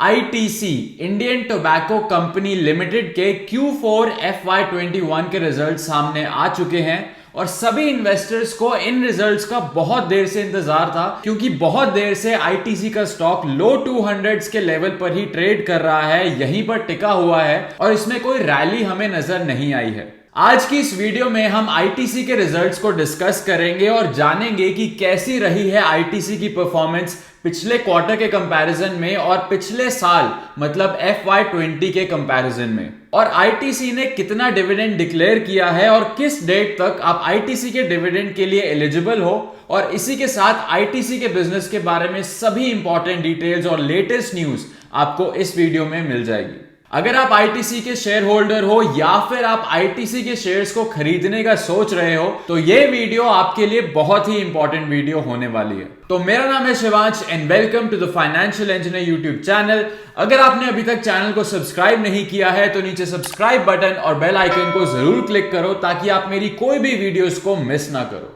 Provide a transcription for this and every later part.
ITC Indian tobacco company limited के Q4 FY21 के result सामने आ चुके हैं और सभी इन्वेस्टर्स को इन रिजल्ट्स का बहुत देर से इंतजार था, क्योंकि बहुत देर से आईटीसी का स्टॉक लो 200s के लेवल पर ही ट्रेड कर रहा है, यहीं पर टिका हुआ है और इसमें कोई रैली हमें नजर नहीं आई है। आज की इस वीडियो में हम आईटीसी के रिजल्ट्स को डिस्कस करेंगे और जानेंगे कि कैसी रही है आईटीसी की परफॉर्मेंस पिछले क्वार्टर के कंपैरिजन में और पिछले साल मतलब FY20 के कंपैरिजन में, और आईटीसी ने कितना डिविडेंड डिक्लेयर किया है और किस डेट तक आप आईटीसी के डिविडेंड के लिए एलिजिबल हो। और इसी के साथ आईटीसी के बिजनेस के बारे में सभी इंपॉर्टेंट डिटेल्स और लेटेस्ट न्यूज आपको इस वीडियो में मिल जाएगी। अगर आप आईटीसी के शेयर होल्डर हो या फिर आप आईटीसी के शेयर्स को खरीदने का सोच रहे हो तो ये वीडियो आपके लिए बहुत ही इंपॉर्टेंट वीडियो होने वाली है। तो मेरा नाम है Shivansh and welcome to the financial engineer YouTube channel. अगर आपने अभी तक चैनल को सब्सक्राइब नहीं किया है तो नीचे सब्सक्राइब बटन और बेल आइकन को जरूर क्लिक करो ताकि आप मेरी कोई भी वीडियोस को मिस ना करो।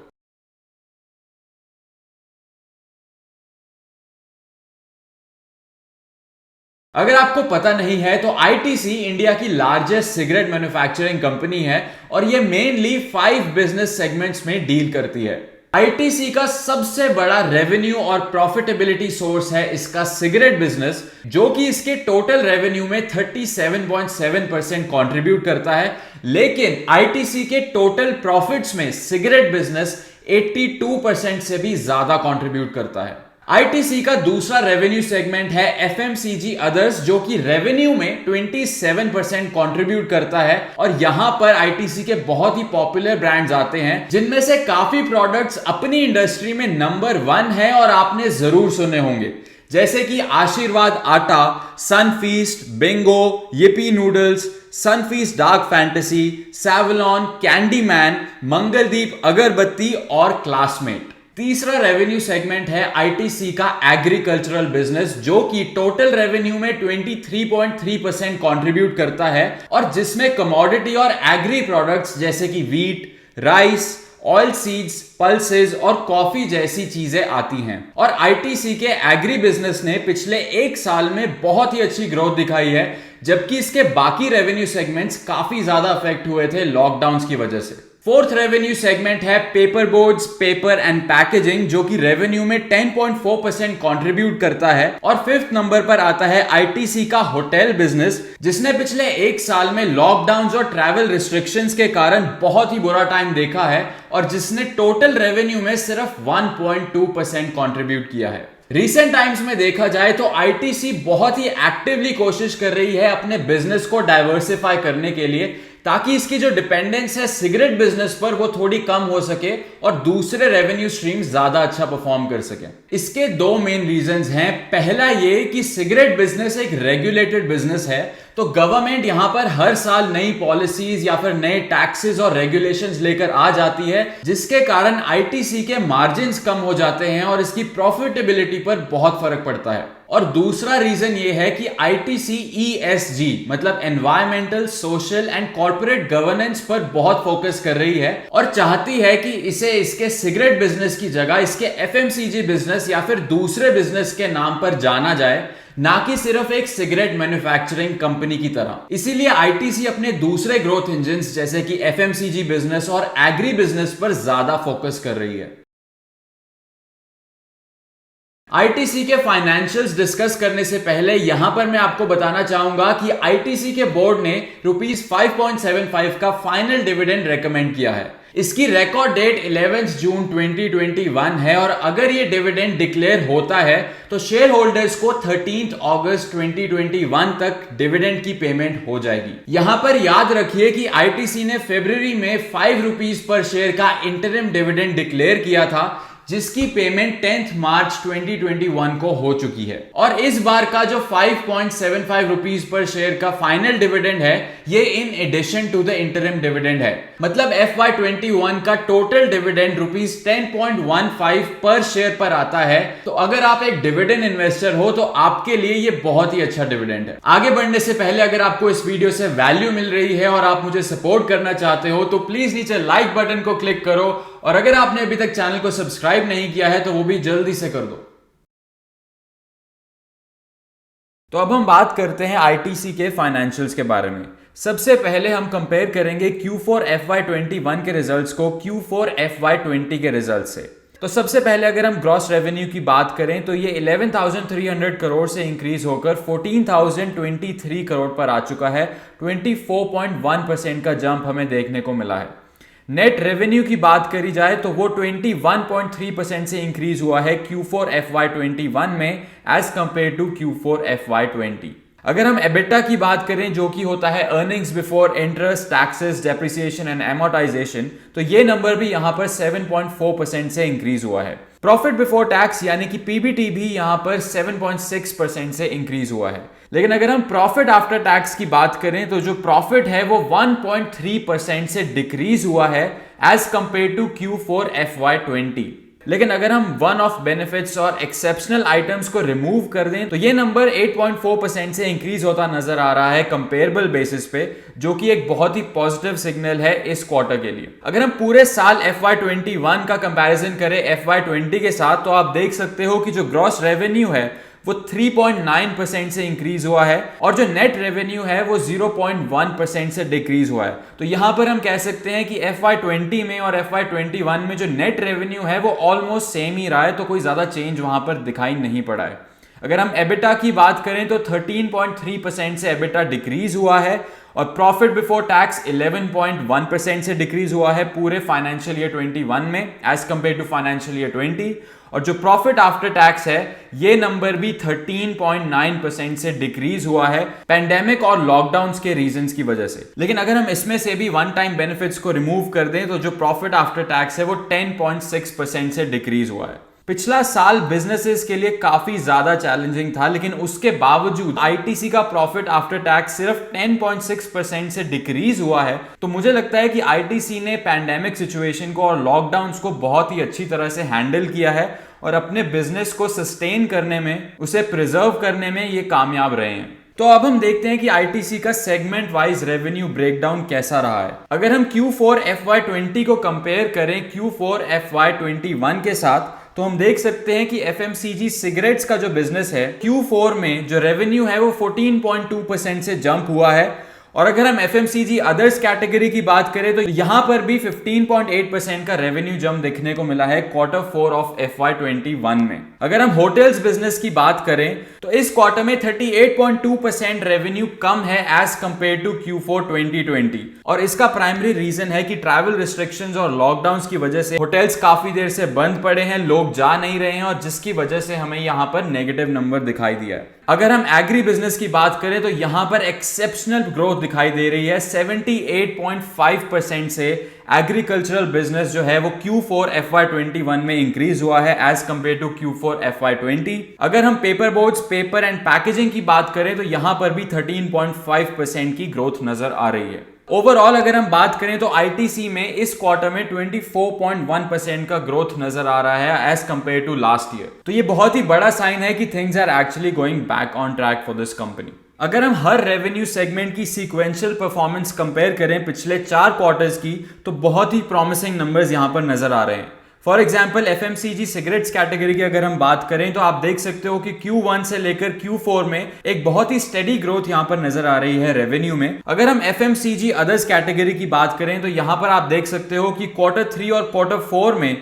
अगर आपको पता नहीं है तो आईटीसी इंडिया की लार्जेस्ट सिगरेट मैन्युफैक्चरिंग कंपनी है और ये मेनली 5 बिजनेस सेगमेंट्स में डील करती है। आईटीसी का सबसे बड़ा रेवेन्यू और प्रॉफिटेबिलिटी सोर्स है इसका सिगरेट बिजनेस, जो कि इसके टोटल रेवेन्यू में 37.7% कंट्रीब्यूट करता है। लेकिन आईटीसी के टोटल प्रॉफिट्स में सिगरेट बिजनेस 82% से भी ज्यादा कंट्रीब्यूट करता है। आईटीसी का दूसरा रेवेन्यू सेगमेंट है एफएमसीजी अदर्स, जो कि रेवेन्यू में 27% कंट्रीब्यूट करता है और यहां पर आईटीसी के बहुत ही पॉपुलर ब्रांड्स आते हैं, जिनमें से काफी प्रोडक्ट्स अपनी इंडस्ट्री में नंबर 1 है और आपने जरूर सुने होंगे, जैसे कि आशीर्वाद आटा, Sunfeast, Bingo, yippee noodles, Sunfeast dark fantasy, Savlon, Candyman, Mangaldeep अगरबत्ती और क्लासमेट। तीसरा रेवेन्यू सेगमेंट है आईटीसी का एग्रीकल्चरल बिजनेस, जो कि टोटल रेवेन्यू में 23.3% कंट्रीब्यूट करता है और जिसमें कमोडिटी और एग्री प्रोडक्ट्स जैसे कि wheat, rice, oil seeds, pulses और कॉफी जैसी चीजें आती हैं। और आईटीसी के एग्री बिजनेस ने पिछले 1 साल में बहुत ही अच्छी ग्रोथ दिखाई है, जबकि इसके बाकी रेवेन्यू सेगमेंट्स काफी ज्यादा अफेक्ट हुए थे लॉकडाउन की वजह से। फोर्थ रेवेन्यू सेगमेंट है paper boards, paper and packaging, जो कि रेवेन्यू में 10.4% कंट्रीब्यूट करता है। और 5th नंबर पर आता है आईटीसी का होटल बिजनेस, जिसने पिछले 1 साल में लॉकडाउन और ट्रैवल रिस्ट्रिक्शंस के कारण बहुत ही बुरा टाइम देखा है और जिसने टोटल रेवेन्यू में सिर्फ 1.2% कंट्रीब्यूट किया है। रिसेंट टाइम्स में देखा जाए तो आईटीसी बहुत ही एक्टिवली कोशिश कर रही है अपने बिजनेस को डाइवर्सिफाई करने के लिए, ताकि इसकी जो डिपेंडेंस है सिगरेट बिजनेस पर वो थोड़ी कम हो सके और दूसरे रेवेन्यू स्ट्रीम ज्यादा अच्छा परफॉर्म कर सके। इसके 2 मेन रीजंस हैं। पहला ये कि सिगरेट बिजनेस एक रेगुलेटेड बिजनेस है, तो गवर्नमेंट यहां पर हर साल नई पॉलिसीज या फिर नए टैक्सेस और रेगुलेशंस लेकर आ जाती है, जिसके कारण आईटीसी के मार्जिन्स कम हो जाते हैं और इसकी प्रॉफिटेबिलिटी पर बहुत फर्क पड़ता है। और दूसरा रीजन ये है कि आईटीसी ESG मतलब environmental, social and corporate governance पर बहुत फोकस कर रही है और चाहती है कि इसे इसके सिगरेट बिजनेस की जगह इसके एफएमसीजी बिजनेस या फिर दूसरे बिजनेस के नाम पर जाना जाए, ना कि सिर्फ एक सिगरेट मैन्युफैक्चरिंग कंपनी की तरह। इसीलिए आईटीसी अपने दूसरे ग्रोथ इंजन्स जैसे कि एफएमसीजी बिजनेस और एग्री बिजनेस पर ज्यादा फोकस कर रही है। आईटीसी के फाइनेंशियल्स डिस्कस करने से पहले यहां पर मैं आपको बताना चाहूंगा कि आईटीसी के बोर्ड ने ₹5.75 का फाइनल डिविडेंड रेकमेंड किया है। इसकी रिकॉर्ड डेट 11 जून 2021 है और अगर ये डिविडेंड डिक्लेयर होता है तो शेयर होल्डर्स को 13 अगस्त 2021 तक डिविडेंड की पेमेंट हो जाएगी। यहां पर याद रखिए कि आईटीसी ने फरवरी में ₹5 पर शेयर का इंटरिम डिविडेंड डिक्लेयर किया था, जिसकी पेमेंट 10 मार्च 2021 को हो चुकी है। और इस बार का जो ₹5.75 पर शेयर का फाइनल डिविडेंड है, ये in addition to the interim dividend है। मतलब FY21 का टोटल डिविडेंड ₹10.15 पर शेयर पर आता है। तो अगर आप एक डिविडेंड इन्वेस्टर हो तो आपके लिए ये बहुत ही अच्छा डिविडेंड है। आगे बढ़ने से पहले अगर आपको इस वीडियो से वैल्यू मिल रही है और आप मुझे सपोर्ट करना चाहते हो तो प्लीज नीचे लाइक बटन को क्लिक करो और अगर आपने अभी तक चैनल को सब्सक्राइब नहीं किया है तो वो भी जल्दी से कर दो। तो अब हम बात करते हैं आईटीसी के फाइनेंशियल्स के बारे में। सबसे पहले हम कंपेयर करेंगे Q4 FY21 के रिजल्ट्स को Q4 FY20 के रिजल्ट से। तो सबसे पहले अगर हम ग्रॉस रेवेन्यू की बात करें तो ये 11,300 करोड़ से इंक्रीज होकर 14,023 करोड़ पर आ चुका है। 24.1% का जंप हमें देखने को मिला है। नेट रेवेन्यू की बात करी जाए तो वो 21.3% से इंक्रीज हुआ है Q4 FY21 में as compared to Q4 FY20। अगर हम एबिटा की बात करें जो कि होता है earnings before interest, taxes, depreciation and amortisation, तो ये नंबर भी यहां पर 7.4% से इंक्रीज हुआ है। प्रॉफिट बिफोर टैक्स यानी कि पीबीटी भी यहां पर 7.6% से इंक्रीज हुआ है। लेकिन अगर हम प्रॉफिट आफ्टर टैक्स की बात करें तो जो प्रॉफिट है वो 1.3% से डिक्रीज हुआ है as compared to Q4 FY20। लेकिन अगर हम वन ऑफ बेनिफिट्स और एक्सेप्शनल आइटम्स को रिमूव कर दें तो ये नंबर 8.4% से इंक्रीज होता नजर आ रहा है कंपेरेबल बेसिस पे, जो कि एक बहुत ही पॉजिटिव सिग्नल है इस क्वार्टर के लिए। अगर हम पूरे साल FY21 का कंपैरिजन करें FY20 के साथ तो आप देख सकते हो कि जो ग्रॉस रेवेन्यू है वो 3.9% से इंक्रीज हुआ है और जो नेट रेवेन्यू है वो 0.1% से डिक्रीज हुआ है। तो यहां पर हम कह सकते हैं कि FY20 में और FY21 में जो नेट रेवेन्यू है वो ऑलमोस्ट सेम ही रहा है, तो कोई ज्यादा चेंज वहां पर दिखाई नहीं पड़ा है। अगर हम एबिटा की बात करें तो 13.3% से एबिटा डिक्रीज हुआ है और प्रॉफिट बिफोर टैक्स 11.1% से डिक्रीज हुआ है पूरे फाइनेंशियल ईयर 21 में as compared to financial year 20। और जो प्रॉफिट आफ्टर टैक्स है ये नंबर भी 13.9% से डिक्रीज हुआ है पेंडेमिक और लॉकडाउन के रीजंस की वजह से। लेकिन अगर हम इसमें से भी वन टाइम बेनिफिट्स को रिमूव कर दें तो जो प्रॉफिट आफ्टर टैक्स है वो 10.6% से डिक्रीज हुआ है। पिछला साल बिजनेसेस के लिए काफी ज्यादा चैलेंजिंग था, लेकिन उसके बावजूद आईटीसी का प्रॉफिट आफ्टर टैक्स सिर्फ 10.6% से डिक्रीज हुआ है। तो मुझे लगता है कि आईटीसी ने पैंडेमिक सिचुएशन को और लॉकडाउन्स को बहुत ही अच्छी तरह से हैंडल किया है और अपने बिजनेस को सस्टेन करने में, उसे प्रिजर्व करने में ये कामयाब रहे हैं। तो अब हम देखते हैं कि आईटीसी का सेगमेंट वाइज रेवेन्यू ब्रेकडाउन कैसा रहा है। अगर हम Q4 FY20 को कंपेयर करें Q4 FY21 के साथ तो हम देख सकते हैं कि एफएमसीजी सिगरेट्स का जो बिजनेस है Q4 में जो रेवेन्यू है वो 14.2% से जंप हुआ है। और अगर हम एफएमसीजी अदर्स कैटेगरी की बात करें तो यहां पर भी 15.8% का रेवेन्यू जंप देखने को मिला है Q4 ऑफ FY21 में। अगर हम होटल्स बिजनेस की बात करें तो इस क्वार्टर में 38.2% रेवेन्यू कम है एज कंपेयर टू Q4 2020 और इसका प्राइमरी रीजन है कि ट्रैवल रिस्ट्रिक्शंस और लॉकडाउन की वजह से होटल्स काफी देर से बंद पड़े हैं, लोग जा नहीं रहे हैं और जिसकी वजह से हमें यहां पर नेगेटिव नंबर दिखाई दिया है। अगर हम एग्री बिजनेस की बात करें तो यहां पर एक्सेप्शनल ग्रोथ दिखाई दे रही है 78.5% से एग्रीकल्चरल बिजनेस जो है वो Q4 FY21 में इंक्रीज हुआ है as compared to Q4 FY20। अगर हम paper boards, paper and packaging की बात करें तो यहां पर भी 13.5% की ग्रोथ नजर आ रही है। ओवरऑल अगर हम बात करें तो आईटीसी में इस क्वार्टर में 24.1% का ग्रोथ नजर आ रहा है as compared to last year. तो ये बहुत ही बड़ा साइन है कि things are actually going back on track for this company. अगर हम हर रेवेन्यू सेगमेंट की सीक्वेंशियल परफॉर्मेंस कंपेयर करें पिछले 4 क्वार्टर्स की तो बहुत ही प्रॉमिसिंग नंबर्स यहां पर नजर आ रहे हैं। For example FMCG cigarettes category की अगर हम बात करें तो आप देख सकते हो कि Q1 से लेकर Q4 में एक बहुत ही स्टेडी ग्रोथ यहां पर नजर आ रही है रेवेन्यू में। अगर हम एफएमसीजी अदर्स कैटेगरी की बात करें तो यहां पर आप देख सकते हो कि Q3 और Q4 में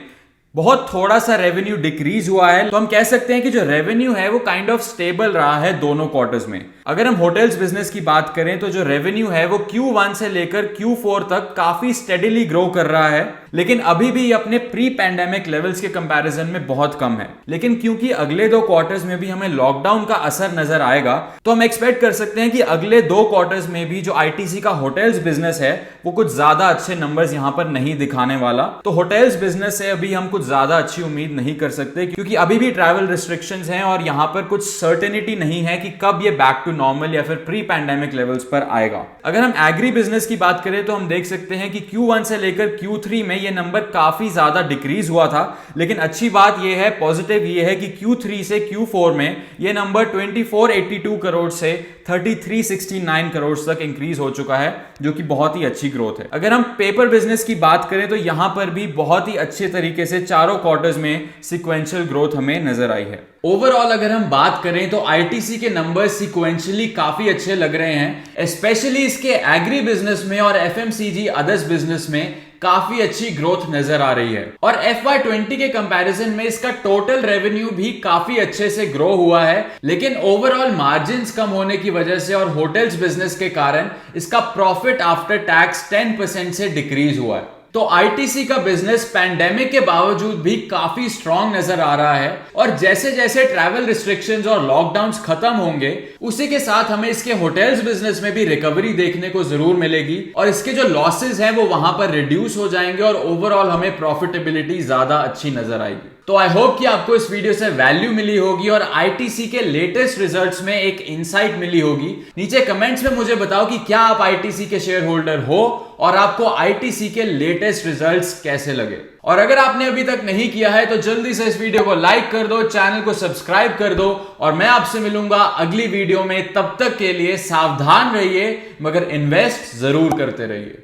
बहुत थोड़ा सा रेवेन्यू डिक्रीज हुआ है। तो हम कह सकते हैं कि जो रेवेन्यू है वो काइंड ऑफ स्टेबल रहा है दोनों क्वार्टर्स में। अगर हम होटल्स बिजनेस की बात करें तो जो रेवेन्यू है वो Q1 से लेकर Q4 तक काफी स्टेडीली ग्रो कर रहा है, लेकिन अभी भी अपने प्री पैंडेमिक लेवल्स के कंपैरिजन में बहुत कम है। लेकिन क्योंकि अगले 2 क्वार्टर्स में भी हमें लॉकडाउन का असर नजर आएगा तो हम एक्सपेक्ट कर सकते हैं कि अगले 2 क्वार्टर्स में भी जो आईटीसी का होटल्स बिजनेस है वो कुछ ज्यादा अच्छे नंबर्स यहां पर नहीं दिखाने वाला। तो होटल्स बिजनेस से अभी हम कुछ ज्यादा अच्छी उम्मीद नहीं कर सकते क्योंकि अभी भी ट्रैवल रिस्ट्रिक्शंस हैं और यहां पर कुछ सर्टेनिटी नहीं है कि कब ये बैक टू नॉर्मल या फिर प्री पैंडेमिक लेवल्स पर आएगा। अगर हम एग्री बिजनेस की बात करें तो हम देख सकते हैं कि Q1 से लेकर Q3 में ये नंबर काफी ज्यादा डिक्रीज हुआ था, लेकिन अच्छी बात ये है, पॉजिटिव ये है कि Q3 से Q4 में ये नंबर 2482 करोड़ से 3369 करोड़ तक इंक्रीज हो चुका है, जो कि बहुत ही अच्छी ग्रोथ है। अगर हम पेपर बिजनेस की बात करें तो यहां पर भी बहुत ही अच्छे तरीके से चारों क्वार्टर्स में सिक्वेंशियल ग्रोथ हमें नजर आई है। ओवरऑल अगर हम बात करें तो आईटीसी के नंबर्स सीक्वेंशियली काफी अच्छे लग रहे हैं, स्पेशली इसके एग्री बिजनेस में और एफएमसीजी अदर्स बिजनेस में काफी अच्छी ग्रोथ नजर आ रही है। और FY20 के कंपैरिजन में इसका टोटल रेवेन्यू भी काफी अच्छे से ग्रो हुआ है, लेकिन ओवरऑल मार्जिन्स कम होने की वजह से और होटल्स बिजनेस के कारण इसका प्रॉफिट आफ्टर टैक्स 10% से डिक्रीज हुआ है। तो आईटीसी का बिजनेस पैंडेमिक के बावजूद भी काफी स्ट्रांग नजर आ रहा है, और जैसे जैसे ट्रैवल रिस्ट्रिक्शंस और लॉकडाउन्स खत्म होंगे उसी के साथ हमें इसके होटल्स बिजनेस में भी रिकवरी देखने को जरूर मिलेगी, और इसके जो लॉसेस हैं वो वहां पर रिड्यूस हो जाएंगे और ओवरऑल हमें प्रॉफिटेबिलिटी ज्यादा अच्छी नजर आएगी। तो आई होप कि आपको इस वीडियो से वैल्यू मिली होगी और आईटीसी के लेटेस्ट रिजल्ट्स में एक इंसाइट मिली होगी। नीचे कमेंट्स में मुझे बताओ कि क्या आप आईटीसी के शेयर होल्डर हो और आपको आईटीसी के लेटेस्ट रिजल्ट्स कैसे लगे। और अगर आपने अभी तक नहीं किया है तो जल्दी से इस वीडियो को लाइक कर दो, चैनल को सब्सक्राइब कर दो, और मैं आपसे मिलूंगा अगली वीडियो में। तब तक के लिए सावधान रहिए मगर इन्वेस्ट जरूर करते रहिए।